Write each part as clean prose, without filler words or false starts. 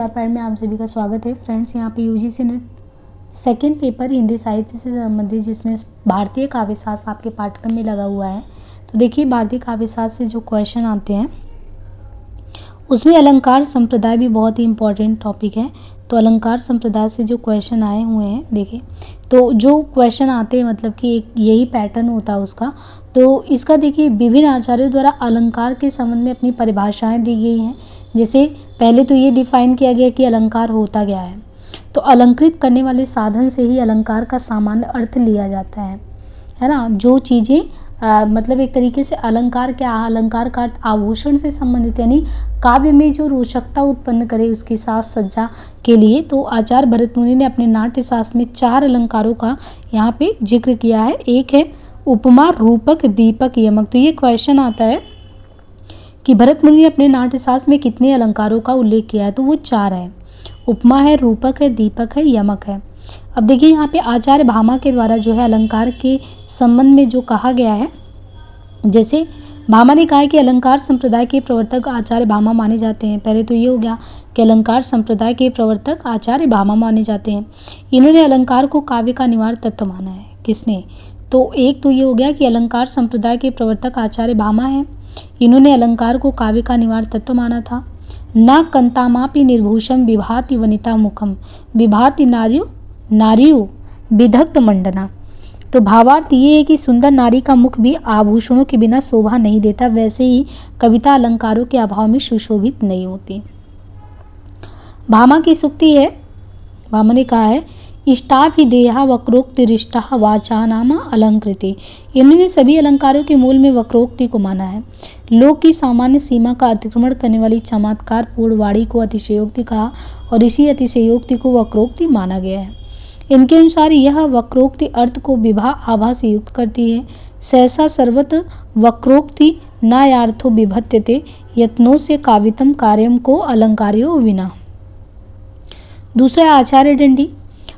Pad में आप सभी का स्वागत है फ्रेंड्स। यहाँ पे UGC net second paper Hindi साहित्य से संबंधित जिसमें भारतीय काव्य शास्त्र आपके पाठ्यक्रम में लगा हुआ है। तो देखिए भारतीय काव्य शास्त्र से जो क्वेश्चन आते हैं उसमें अलंकार संप्रदाय भी बहुत ही इंपॉर्टेंट टॉपिक है। तो अलंकार संप्रदाय से जो क्वेश्चन आए हुए हैं देखिए, तो जो क्वेश्चन आते हैं मतलब कि एक यही पैटर्न होता है उसका। तो इसका देखिए विभिन्न आचार्यों द्वारा अलंकार के संबंध में अपनी परिभाषाएं दी गई हैं। जैसे पहले तो ये डिफाइन किया गया कि अलंकार होता क्या है। तो अलंकृत करने वाले साधन से ही अलंकार का सामान्य अर्थ लिया जाता है ना। जो चीज़ें मतलब एक तरीके से अलंकार क्या, अलंकार का अर्थ आभूषण से संबंधित, यानी काव्य में जो रोचकता उत्पन्न करे उसकी साज सज्जा के लिए। तो आचार्य भरत मुनि ने अपने नाट्य शास्त्र में 4 अलंकारों का यहाँ पे जिक्र किया है। एक है उपमा, रूपक, दीपक, यमक। तो ये क्वेश्चन आता है कि भरत मुनि ने अपने नाट्य शास्त्र में कितने अलंकारों का उल्लेख किया है। तो वो 4 है, उपमा है, रूपक है, दीपक है, यमक है। अब देखिए यहाँ पे आचार्य भामा के द्वारा जो है अलंकार के संबंध में जो कहा गया है, जैसे भामा ने कहा है कि अलंकार संप्रदाय के प्रवर्तक आचार्य भामा माने जाते हैं। पहले तो ये हो गया कि अलंकार संप्रदाय के प्रवर्तक आचार्य भामा माने जाते हैं। इन्होंने अलंकार को काव्य का अनिवार्य तत्व माना है। किसने? तो एक तो ये हो गया कि अलंकार संप्रदाय के प्रवर्तक आचार्य भामा हैं। इन्होंने अलंकार को काव्य का अनिवार्य तत्व माना था। न कंतामापि निर्भूषम विभाति वनिता मुखम विभाति नारियो विदग्ध मंडना। तो भावार्थ ये है कि सुंदर नारी का मुख भी आभूषणों के बिना शोभा नहीं देता, वैसे ही कविता अलंकारों के अभाव में सुशोभित नहीं होती। भामा की सूक्ति है, भामा ने कहा है इष्टाभिधेया वक्रोक्तिरिष्टा वाचा नाम अलंकृति। इन्होंने सभी अलंकारों के मूल में वक्रोक्ति को माना है। लोक की सामान्य सीमा का अतिक्रमण करने वाली चमत्कार पूर्ण वाणी को अतिशयोक्ति कहा और इसी अतिशयोक्ति को वक्रोक्ति माना गया है। इनके अनुसार यह वक्रोक्ति अर्थ को विवाह आभा से युक्त करती है। सहसा सर्वत्र वक्रोक्ति नायार्थो विभत्यते यत्नों से काव्यतम कार्यम को अलंकार्यो विना। दूसरा आचार्य दंडी।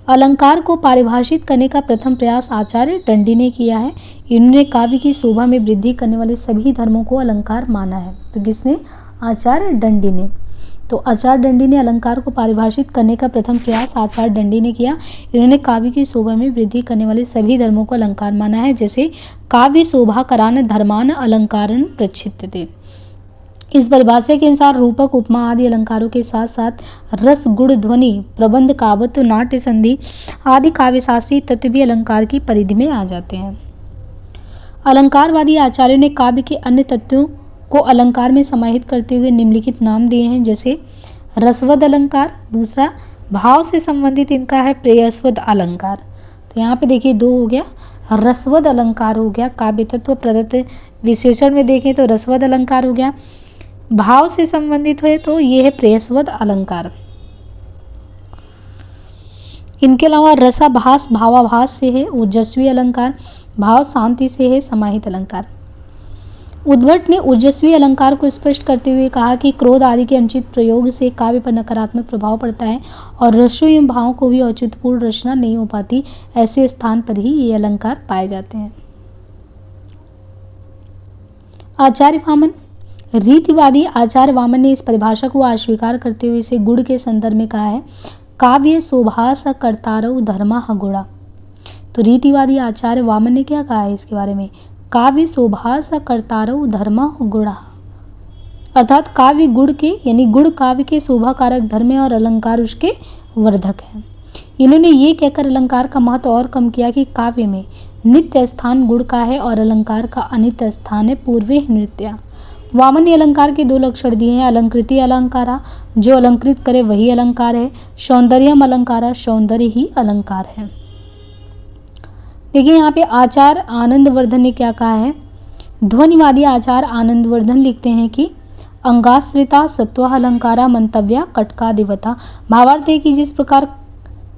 अलंकार को परिभाषित करने का प्रथम प्रयास आचार्य दंडी ने किया है। इन्होंने काव्य की शोभा में वृद्धि करने वाले सभी धर्मों को अलंकार माना है। तो किसने? आचार्य दंडी ने। तो आचार्य दंडी ने अलंकार को परिभाषित करने का प्रथम प्रयास आचार्य दंडी ने किया। इन्होंने काव्य की शोभा में वृद्धि करने वाले सभी धर्मों को अलंकार माना है। जैसे काव्य शोभा करान धर्मान अलंकारन प्रक्षिप्यते। इस परिभाषा के अनुसार रूपक, उपमा आदि अलंकारों के साथ साथ रस, गुण, ध्वनि, प्रबंध, काव्यत्व, नाट्य, संधि आदि काव्य शास्त्रीय तत्व भी अलंकार की परिधि में आ जाते हैं। अलंकारवादी आचार्यों ने काव्य के अन्य तत्वों को अलंकार में समाहित करते हुए निम्नलिखित नाम दिए हैं। जैसे रसवद अलंकार, दूसरा भाव से संबंधित इनका है प्रेयसवद अलंकार। तो यहाँ पे देखिए 2 हो गया, रसवद अलंकार हो गया, काव्य तत्व प्रदत्त विशेषण में देखें तो रसवद अलंकार हो गया। भाव से संबंधित है तो ये है प्रेयसवद अलंकार। इनके अलावा रसाभास भावाभास से है ओजस्वी अलंकार, भाव शांति से है समाहित अलंकार। उद्भट ने ओजस्वी अलंकार को स्पष्ट करते हुए कहा कि क्रोध आदि के अनुचित प्रयोग से काव्य पर नकारात्मक प्रभाव पड़ता है और रसों एवं भावों को भी औचित्यपूर्ण रचना नहीं हो पाती। ऐसे स्थान पर ही ये अलंकार पाए जाते हैं। आचार्य वामन। रीतिवादी आचार्य वामन ने इस परिभाषा को अस्वीकार करते हुए इसे गुण के संदर्भ में कहा है काव्य शोभा स कर्तारौ धर्मा गुणा। तो रीतिवादी आचार्य वामन ने क्या कहा है इसके बारे में? काव्य शोभा स कर्तारौ धर्मा गुणा, अर्थात काव्य गुण के यानी गुण काव्य के शोभा कारक धर्म है और अलंकार उसके वर्धक है। इन्होंने ये कहकर अलंकार का महत्व और कम किया कि काव्य में नित्य स्थान गुण का है और अलंकार का अनित्य स्थान है पूर्वे नृत्य। वामन ने अलंकार के 2 लक्षण दिए हैं। अलंकृति अलंकारा, जो अलंकृत करे वही अलंकार है। सौंदर्यम अलंकारा, सौंदर्य ही अलंकार है। देखिए यहाँ पे आचार्य आनंदवर्धन ने क्या कहा है? ध्वनिवादी आचार्य आनंदवर्धन लिखते हैं कि अंगाश्रिता सत्वा अलंकारा मंतव्या कटकादिवता। भावार्थ है कि जिस प्रकार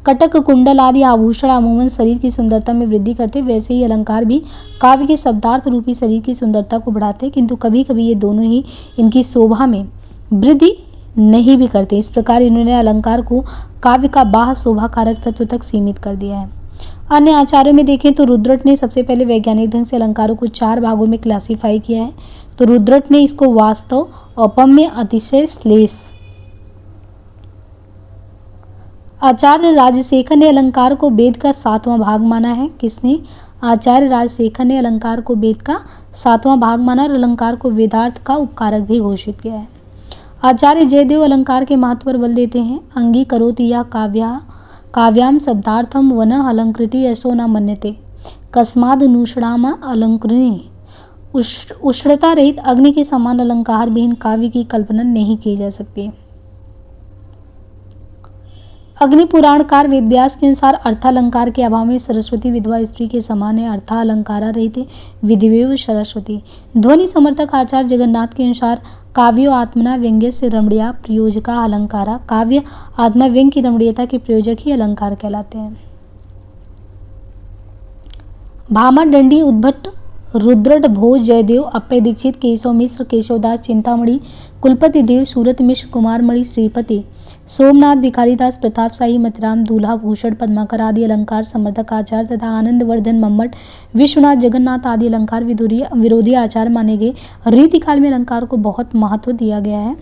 कटक, कुंडल आदि आभूषण अमूमन शरीर की सुंदरता में वृद्धि करते, वैसे ही अलंकार भी काव्य के शब्दार्थ रूपी शरीर की सुंदरता को बढ़ाते, किंतु कभी कभी ये दोनों ही इनकी शोभा में वृद्धि नहीं भी करते। इस प्रकार इन्होंने अलंकार को काव्य का बाह्य शोभा कारक तत्व तक सीमित कर दिया है। अन्य आचार्यों में देखें तो रुद्रट ने सबसे पहले वैज्ञानिक ढंग से अलंकारों को 4 भागों में क्लासीफाई किया है। तो रुद्रट ने इसको वास्तव, औपम्य, अतिशय, श्लेष आचार्य राजशेखर ने अलंकार को वेद का 7वां भाग माना है। किसने? आचार्य राजशेखर ने अलंकार को वेद का 7वां भाग माना और अलंकार को वेदार्थ का उपकारक भी घोषित किया है। आचार्य जयदेव अलंकार के महत्व पर बल देते हैं। अंगीकरोति या काव्याम शब्दार्थम वन अलंकृति यशो न मन्यते कस्मादनुषणाम अलंकृणी। उष्णता रहित अग्नि के समान अलंकार विहीन काव्य की कल्पना नहीं की जा सकती। अग्नि पुराणकार वेदव्यास के अनुसार अर्थालंकार के अभाव में सरस्वती विधवा स्त्री के समान है। अर्थालंकारा रहित विधिवेव सरस्वती। ध्वनि समर्थक आचार्य जगन्नाथ के अनुसार काव्यो आत्मना व्यंग्य से रमणीया प्रयोजका अलंकारा। काव्य आत्मा व्यंग्य की रमणीयता के प्रयोजक ही अलंकार कहलाते हैं। भामा दंडी उद्भट रुद्रट भोज जयदेव अप्पय दीक्षित केशव मिश्र केशवदास चिंतामणि कुलपति देव सूरत मिश्र कुमारमणि श्रीपति सोमनाथ भिखारीदास प्रताप शाही मतिराम दूल्हा भूषण पद्माकर आदि अलंकार समर्थक आचार्य तथा आनंदवर्धन मम्मट विश्वनाथ जगन्नाथ आदि अलंकार विरोधी आचार्य माने गए। रीतिकाल में अलंकार को बहुत महत्व दिया गया है।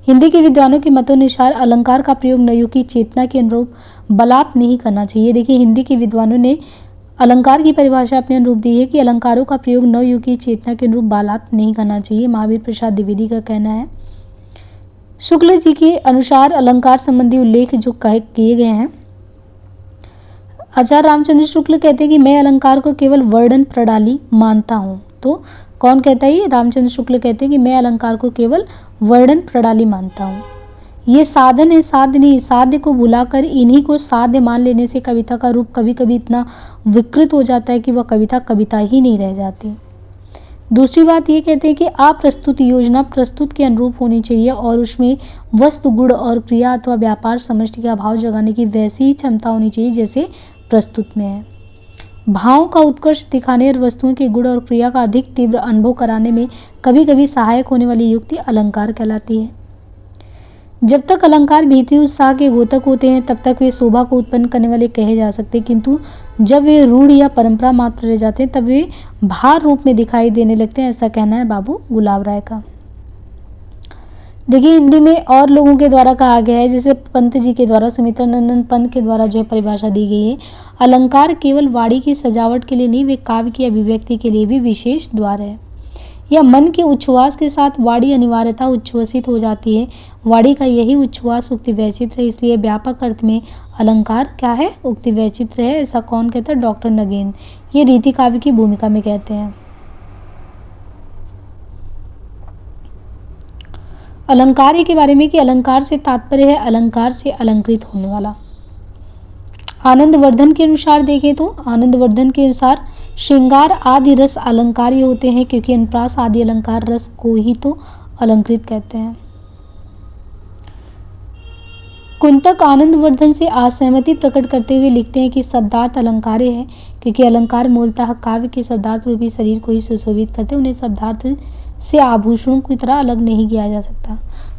हिंदी के विद्वानों के मतोनुसार अलंकार का प्रयोग नयों की चेतना के अनुरूप बलात् नहीं करना चाहिए। देखिए, हिंदी के विद्वानों ने अलंकार की परिभाषा अपने अनुरूप दी है कि अलंकारों का प्रयोग नवयुग की चेतना के अनुरूप बालात नहीं करना चाहिए। महावीर प्रसाद द्विवेदी का कहना है। शुक्ल जी के अनुसार अलंकार संबंधी उल्लेख जो किए गए हैं, आचार्य रामचंद्र शुक्ल कहते हैं कि मैं अलंकार को केवल वर्णन प्रणाली मानता हूँ। तो कौन कहता है ये? रामचंद्र शुक्ल कहते हैं कि मैं अलंकार को केवल वर्णन प्रणाली मानता हूँ। ये साधन है, साध्य नहीं। साध्य को भुलाकर इन्हीं को साध्य मान लेने से कविता का रूप कभी कभी इतना विकृत हो जाता है कि वह कविता कविता ही नहीं रह जाती। दूसरी बात ये कहते हैं कि अप्रस्तुत योजना प्रस्तुत के अनुरूप होनी चाहिए और उसमें वस्तु गुण और क्रिया अथवा व्यापार समष्टि का भाव जगाने की वैसी ही क्षमता होनी चाहिए जैसे प्रस्तुत में है। भावों का उत्कर्ष दिखाने और वस्तुओं के गुण और क्रिया का अधिक तीव्र अनुभव कराने में कभी कभी सहायक होने वाली युक्ति अलंकार कहलाती है। जब तक अलंकार भीतरी उत्साह के घोतक होते हैं तब तक वे शोभा को उत्पन्न करने वाले कहे जा सकते हैं, किंतु जब वे रूढ़ या परंपरा मात्र रह जाते हैं तब वे भार रूप में दिखाई देने लगते हैं। ऐसा कहना है बाबू गुलाब राय का। देखिए, हिंदी में और लोगों के द्वारा कहा गया है, जैसे पंत जी के द्वारा, सुमित्रा नंदन पंत के द्वारा जो है परिभाषा दी गई है, अलंकार केवल वाणी की सजावट के लिए नहीं, वे काव्य की अभिव्यक्ति के लिए भी विशेष द्वार है। या मन के उच्छ्वास के साथ वाणी अनिवार्यता उच्छ्वसित हो जाती है। वाणी का यही उच्छ्वास उक्ति वैचित्र है, इसलिए व्यापक अर्थ में अलंकार क्या है? उक्ति वैचित्र है। ऐसा कौन कहता है? Doctor again. ये रीति काव्य की भूमिका में कहते हैं। अलंकार के बारे में कि अलंकार से तात्पर्य है अलंकार से अलंकृत होने वाला। आनंदवर्धन के अनुसार देखें तो आनंदवर्धन के अनुसार श्रृंगार आदि रस अलंकार्य होते हैं, क्योंकि अनुप्रास आदि अलंकार रस को ही तो अलंकृत कहते हैं। कुंतक आनंदवर्धन से असहमति प्रकट करते हुए लिखते हैं कि शब्दार्थ अलंकार्य है, क्योंकि अलंकार मूलतः काव्य के शब्दार्थ रूपी शरीर को ही सुशोभित करते हैं, उन्हें शब्दार्थ से आभूषणों की तरह अलग नहीं किया जा सकता।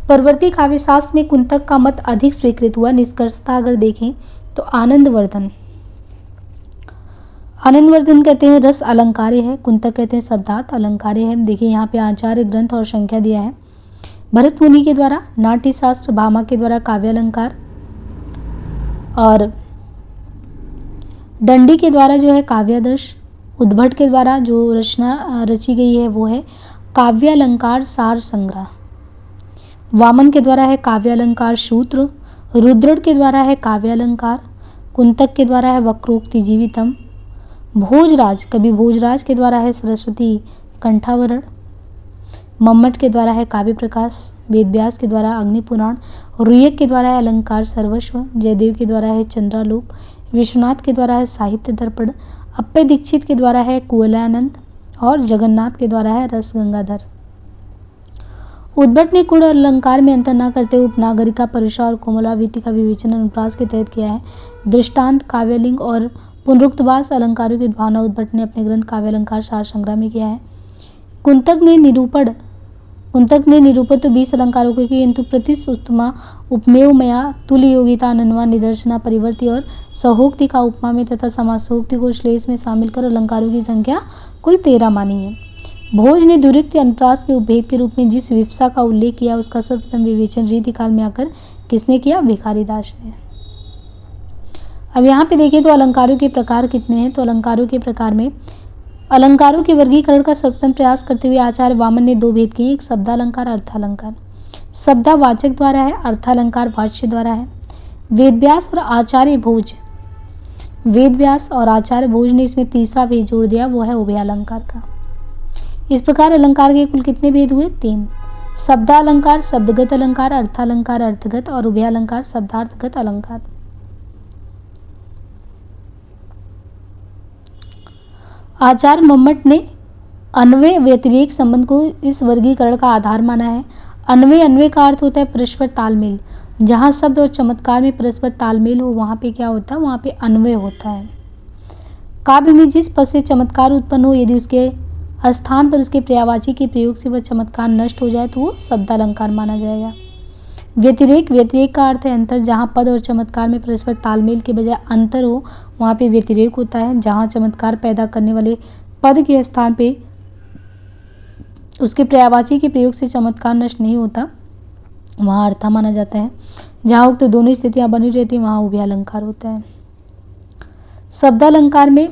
परवर्ती काव्यशास्त्र में कुंतक का मत अधिक स्वीकृत हुआ। निष्कर्षता अगर देखें तो आनंदवर्धन कहते हैं रस अलंकार्य है, कुंतक कहते हैं शब्दार्थ अलंकार्य है। देखिए, यहाँ पे आचार्य ग्रंथ और संख्या दिया है। भरत मुनि के द्वारा नाट्य शास्त्र, भामा के द्वारा काव्य अलंकार और दंडी के द्वारा जो है काव्यादर्श, उद्भट के द्वारा जो रचना रची गई है वो है काव्य अलंकार सार संग्रह, वामन के द्वारा है काव्य अलंकार सूत्र, रुद्रट के द्वारा है काव्य अलंकार, कुंतक के द्वारा है वक्रोक्ति जीवितम, भोजराज कवि भोजराज के द्वारा है सरस्वती कंठावरण, मम्मट के द्वारा है काव्य प्रकाश, वेदव्यास के द्वारा अग्नि पुराण, रुयक के द्वारा है अलंकार सर्वस्व, जयदेव के द्वारा है चंद्रालोक, विश्वनाथ के द्वारा है साहित्य दर्पण, अप्पय दीक्षित के द्वारा है कुवलयानंद और जगन्नाथ के द्वारा है रस गंगाधर। उद्भट ने कुड़ और अलंकार में अंतर न करते हुए उपनागरिका, परुषा और कोमलावृत्ति का विवेचन अनुप्रास के तहत किया है। दृष्टांत, काव्यलिंग और पुनरुक्तवास अलंकारों की भावना उद्भट ने अपने ग्रंथ काव्य अलंकार सार संग्रह में किया है। कुंतक ने निरूपण तो 20 अलंकारों को किए, किंतु प्रतिस्तुमा, उपमेय मया, तुल्य योगिता, अनन्वा, निदर्शना, परिवर्ती और सहोक्ति का उपमा में तथा समासोक्ति को श्लेष में शामिल कर अलंकारों की संख्या कुल 13 मानी है। भोज ने दुरिक्त अनुप्रास के उपभेद के रूप में जिस विवसा का उल्लेख किया उसका सर्वप्रथम विवेचन रीतिकाल में आकर किसने किया? भिखारीदास ने। अब यहाँ पे देखें तो अलंकारों के प्रकार कितने हैं। तो अलंकारों के प्रकार में अलंकारों के वर्गीकरण का सर्वप्रथम प्रयास करते हुए आचार्य वामन ने दो भेद किए, एक शब्दालंकार, अर्थालंकार। शब्दावाचक द्वारा है, अर्थालंकार वाच्य द्वारा है। वेदव्यास और आचार्य भोज, वेदव्यास और आचार्य भोज ने इसमें तीसरा भेद जोड़ दिया, वो है उभयालंकार का। इस प्रकार अलंकार के कुल कितने भेद हुए? 3। शब्दालंकार, शब्दगत अलंकार, अर्थालंकार, अर्थगत, और उभयालंकार, शब्दार्थगत अलंकार। आचार्य मम्मट ने अन्वय व्यतिरेक संबंध को इस वर्गीकरण का आधार माना है। अन्वय का अर्थ होता है परस्पर तालमेल। जहाँ शब्द और चमत्कार में परस्पर तालमेल हो वहाँ पे क्या होता है? वहाँ पे अन्वय होता है। काव्य में जिस पद से चमत्कार उत्पन्न हो, यदि उसके स्थान पर उसके पर्यायवाची के प्रयोग से वह चमत्कार नष्ट हो जाए तो वो शब्दालंकार माना जाएगा। व्यतिरेक का अर्थ है अंतर। जहाँ पद और चमत्कार में परस्पर तालमेल के बजाय अंतर हो वहाँ पे व्यतिरेक होता है। जहाँ चमत्कार पैदा करने वाले पद के स्थान पे उसके पर्यायवाची के प्रयोग से चमत्कार नष्ट नहीं होता वहाँ अर्था माना जाता है। जहाँ उक्त दोनों स्थितियाँ बनी रहती हैं वहाँ उभयालंकार होता है। शब्दालंकार में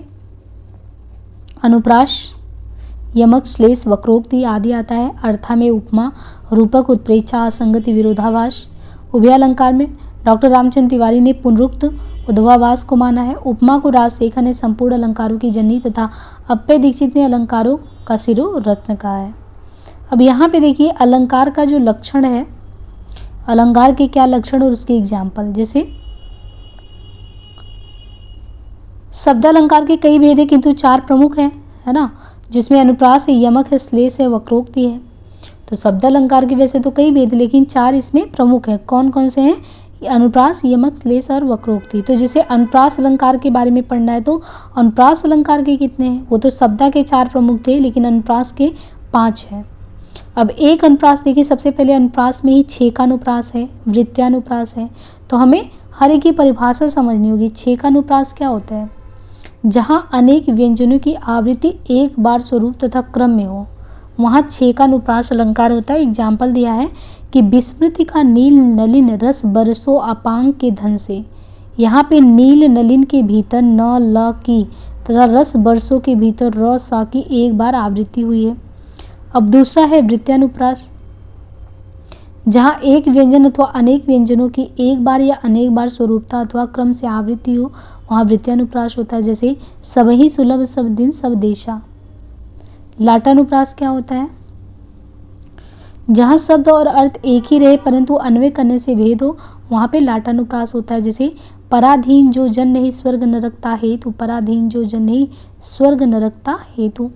अनुप्रास, यमक, श्लेष, वक्रोक्ति आदि आता है। अर्था में उपमा, रूपक, उत्प्रेक्षा, असंगति, विरोधाभास। उभयालंकार में डॉक्टर रामचंद्र तिवारी ने पुनरुक्त उद्भवाभास को माना है। उपमा को राजशेखर ने संपूर्ण अलंकारों की जननी तथा अप्पय दीक्षित ने अलंकारों का सिरो रत्न कहा है। अब यहाँ पे देखिए अलंकार का जो लक्षण है, अलंकार के क्या लक्षण और उसके एग्जाम्पल। जैसे शब्दालंकार के कई भेद है किंतु 4 प्रमुख हैं, है ना, जिसमें अनुप्रास है, यमक है, श्लेष है, वक्रोक्ति है। तो शब्दालंकार के वैसे तो कई भेद लेकिन 4 इसमें प्रमुख हैं। कौन कौन से हैं? अनुप्रास, यमक, श्लेष और वक्रोक्ति। तो जैसे अनुप्रास अलंकार के बारे में पढ़ना है तो अनुप्रास अलंकार के कितने हैं? वो तो शब्दा के 4 प्रमुख थे लेकिन अनुप्रास के 5 हैं। अब एक अनुप्रास देखिए, सबसे पहले अनुप्रास में ही छेकानुप्रास है, वृत्त्यानुप्रास है। तो हमें हर एक की परिभाषा समझनी होगी। छेकानुप्रास क्या होता है? जहाँ अनेक व्यंजनों की आवृत्ति एक बार स्वरूप तथा क्रम में हो वहाँ छेकानुप्रास अलंकार होता है। एग्जाम्पल दिया है कि विस्मृति का नील नलिन रस बरसो अपांग के धन से। यहाँ पे नील नलिन के भीतर न ल की तथा रस बरसों के भीतर र सा की एक बार आवृत्ति हुई है। अब दूसरा है वृत्त्यानुप्रास, जहाँ एक व्यंजन अथवा अनेक व्यंजनों की एक बार या अनेक बार स्वरूपता अथवा क्रम से आवृत्ति हो वहाँ वृत्त्यानुप्रास होता है। जैसे सबहि सुलभ सब दिन सब देशा। लाटानुप्रास क्या होता है? जहाँ शब्द और अर्थ एक ही रहे परंतु अन्वय करने से भेद हो वहाँ पे लाटानुप्रास होता है। जैसे पराधीन जो जन नहीं स्वर्ग नरकता हेतु, पराधीन जो जन नहीं स्वर्ग नरकता हेतु।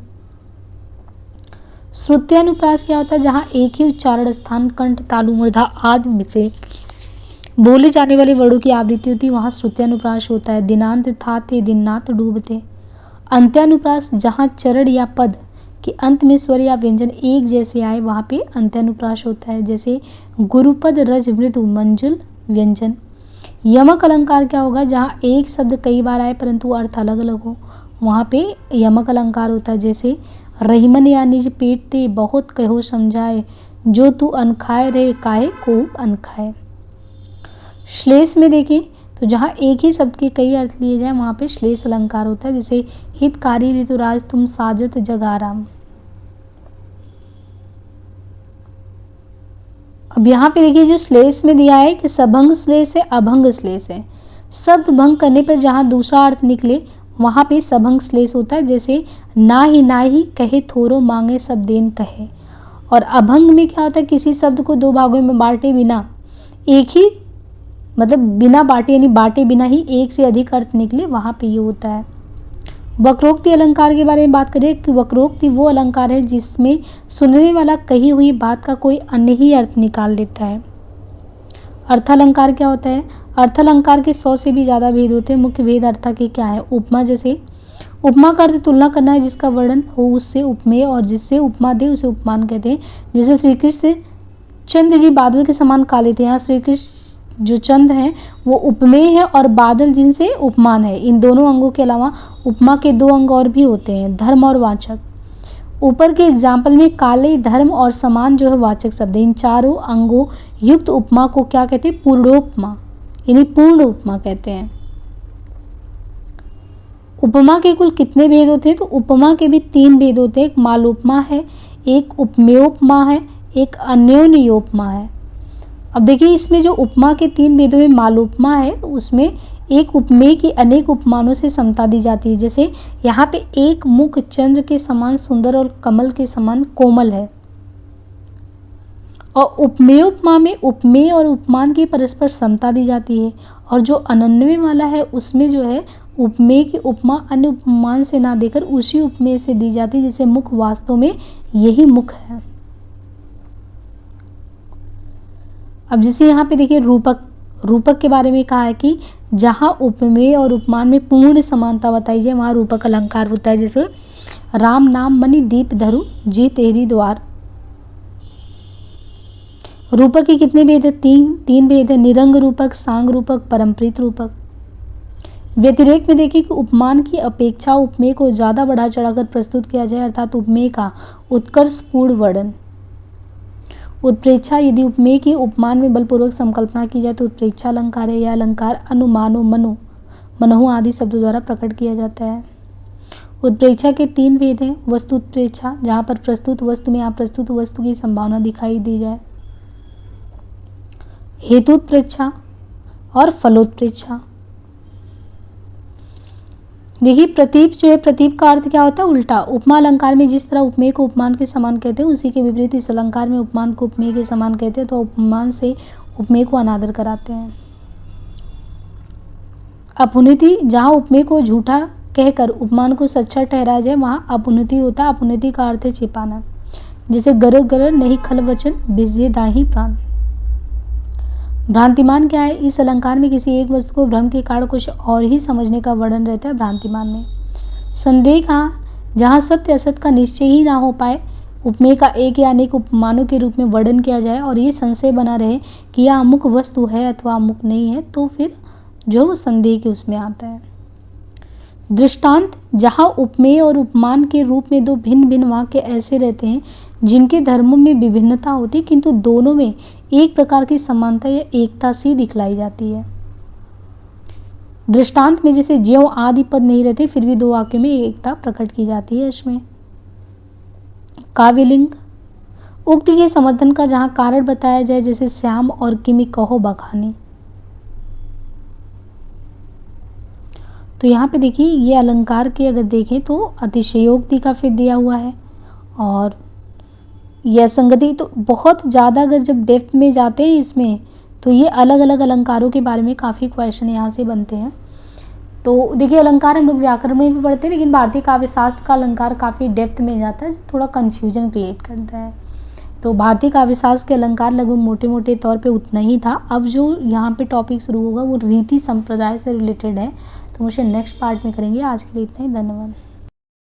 श्रुत्यानुप्रास क्या होता है? जहाँ एक ही उच्चारण स्थान कंठ तालु मूर्धा आदि में से बोले जाने वाले वर्णों की आवृत्ति होती है वहाँ श्रुत्यानुप्रास होता है। दिनांत था थे दिननाथ डूबते। अंत्यानुप्रास, जहाँ चरण या पद के अंत में स्वर या व्यंजन एक जैसे आए वहाँ पे अंत्यानुप्रास होता है। जैसे गुरुपद रज मृदु मंजुल व्यंजन। यमक अलंकार क्या होगा? जहाँ एक शब्द कई बार आए परंतु अर्थ अलग अलग हो वहाँ पे यमक अलंकार होता है। जैसे रहीमन या निज पेट ते बहुत कहो समझाए जो तू अनखाए रहे काहे को अनखाए। श्लेष में देखिए तो जहाँ एक ही शब्द के कई अर्थ लिए जाए वहाँ पे श्लेष अलंकार होता है। जैसे हितकारी ऋतुराज तुम साजत जगाराम। अब यहाँ पे देखिए जो श्लेष में दिया है कि सभंग श्लेष है, अभंग श्लेष है। शब्द भंग करने पर जहाँ दूसरा अर्थ निकले वहाँ पे सभंग श्लेष होता है। जैसे ना ही कहे थोरो मांगे सब देन कहे। और अभंग में क्या होता है? किसी शब्द को 2 भागों में बांटे बिना एक ही मतलब बिना बांटे यानी बांटे बिना ही एक से अधिक अर्थ निकले वहाँ पे ये होता है। वक्रोक्ति अलंकार के बारे में बात करें कि वक्रोक्ति वो अलंकार है जिसमें सुनने वाला कही हुई बात का कोई अन्य ही अर्थ निकाल देता है। अर्थालंकार क्या होता है? अर्थालंकार के 100 से भी ज़्यादा भेद होते हैं। मुख्य भेद अर्था के क्या है? उपमा, जैसे उपमा का अर्थ तुलना करना है जिसका वर्णन हो उससे उपमेय और जिससे उपमा दे उसे उपमान कहते हैं। जैसे श्री कृष्ण चंद्र जी बादल के समान काले थे। यहाँ श्री कृष्ण जो चंद हैं वो उपमेय है और बादल जिनसे उपमान है। इन दोनों अंगों के अलावा उपमा के 2 अंग और भी होते हैं, धर्म और वाचक। ऊपर के एग्जाम्पल में काले, धर्म और समान जो है वाचक शब्द। इन चारों अंगों युक्त उपमा को क्या कहते हैं? पूर्णोपमा यानी पूर्ण उपमा कहते हैं। उपमा के कुल कितने भेद होते हैं? तो उपमा के भी 3 भेद होते हैं। एक मालोपमा है, एक उपमेयोपमा है, एक अन्योन्योपमा है। अब देखिए इसमें जो उपमा के 3 भेदों में मालोपमा है, उसमें एक उपमेय की अनेक उपमानों से समता दी जाती है। जैसे यहाँ पे एक मुख चंद्र के समान सुंदर और कमल के समान कोमल है। और उपमेय उपमा में उपमेय और उपमान की परस्पर समता दी जाती है। और जो अनन्वय वाला है उसमें जो है उपमेय की उपमा अन्य उपमान से ना देकर उसी उपमेय से दी जाती है, जैसे मुख वास्तव में यही मुख है। अब जैसे यहाँ पे देखिए रूपक के बारे में कहा है कि जहाँ उपमेय और उपमान में पूर्ण समानता बताई जाए वहाँ रूपक अलंकार होता है। जैसे राम नाम मणि दीप धरु जी तेरी द्वार। रूपक के कितने भेद है? तीन भेद है। निरंग रूपक, सांग रूपक, परम्प्रीत रूपक। व्यतिरेक में देखिए कि उपमान की अपेक्षा उपमेय को ज़्यादा बढ़ा चढ़ाकर प्रस्तुत किया जाए, अर्थात उपमेय का उत्कर्षपूर्ण वर्णन। उत्प्रेक्षा, यदि उपमेय की उपमान में बलपूर्वक संकल्पना की जाए तो उत्प्रेक्षा अलंकार है। यह अलंकार अनुमानो मनो मनहु आदि शब्दों द्वारा प्रकट किया जाता है। उत्प्रेक्षा के 3 भेद हैं। वस्तु उत्प्रेक्षा, जहाँ पर प्रस्तुत वस्तु में यहाँ प्रस्तुत वस्तु की संभावना दिखाई दी जाए। हेतुत्प्रेक्षा और फलोत्प्रेक्षा। देखिए प्रतीप जो है, प्रतीप का अर्थ क्या होता है? उल्टा। उपमा अलंकार में जिस तरह उपमेय को उपमान के समान कहते हैं उसी के विपरीत इस अलंकार में उपमान को उपमेय के समान कहते हैं, तो उपमान से उपमेय को अनादर कराते हैं। अपुनीति, जहाँ उपमेय को झूठा कहकर उपमान को सच्चा ठहराया जाए वहाँ अपुनीति होता है। अपुनीति का अर्थ है छिपाना। जैसे गरर गरर नहीं खल वचन बिजे दाही प्राण। भ्रांतिमान क्या है? इस अलंकार में किसी एक वस्तु को भ्रम के कारण कुछ और ही समझने का वर्णन रहता है भ्रांतिमान में। संदेह कहाँ? जहाँ सत्य असत्य का निश्चय ही ना हो पाए, उपमेय का एक या अनेक उपमानों के रूप में वर्णन किया जाए और ये संशय बना रहे कि यह अमुक वस्तु है अथवा अमुक नहीं है, तो फिर जो वो संदेह के उसमें आता है। दृष्टांत, जहाँ उपमेय और उपमान के रूप में 2 भिन्न भिन्न वाक्य ऐसे रहते हैं जिनके धर्मों में विभिन्नता होती किंतु दोनों में एक प्रकार की समानता या एकता सी दिखलाई जाती है। दृष्टांत में जैसे ज्यों आदि पद नहीं रहते फिर भी 2 वाक्यों में एकता प्रकट की जाती है। इसमें काव्यलिंग, उक्ति के समर्थन का जहाँ कारण बताया जाए, जैसे श्याम और किमि कहो बखानी। तो यहाँ पे देखिए ये अलंकार के अगर देखें तो अतिशयोक्ति का फिर दिया हुआ है और यह संगति, तो बहुत ज़्यादा अगर जब डेप्थ में जाते हैं इसमें तो ये अलग अलग अलंकारों के बारे में काफ़ी क्वेश्चन यहाँ से बनते हैं। तो देखिए अलंकार हम लोग व्याकरण में भी पढ़ते हैं, लेकिन भारतीय काव्यशास्त्र का अलंकार काफ़ी डेप्थ में जाता है, थोड़ा कन्फ्यूजन क्रिएट करता है। तो भारतीय काव्यशास्त्र के अलंकार लगभग मोटे मोटे तौर पे उतना ही था। अब जो यहाँ पे टॉपिक शुरू होगा वो रीति संप्रदाय से रिलेटेड है, तो मुझे नेक्स्ट पार्ट में करेंगे। आज के लिए इतना ही, धन्यवाद।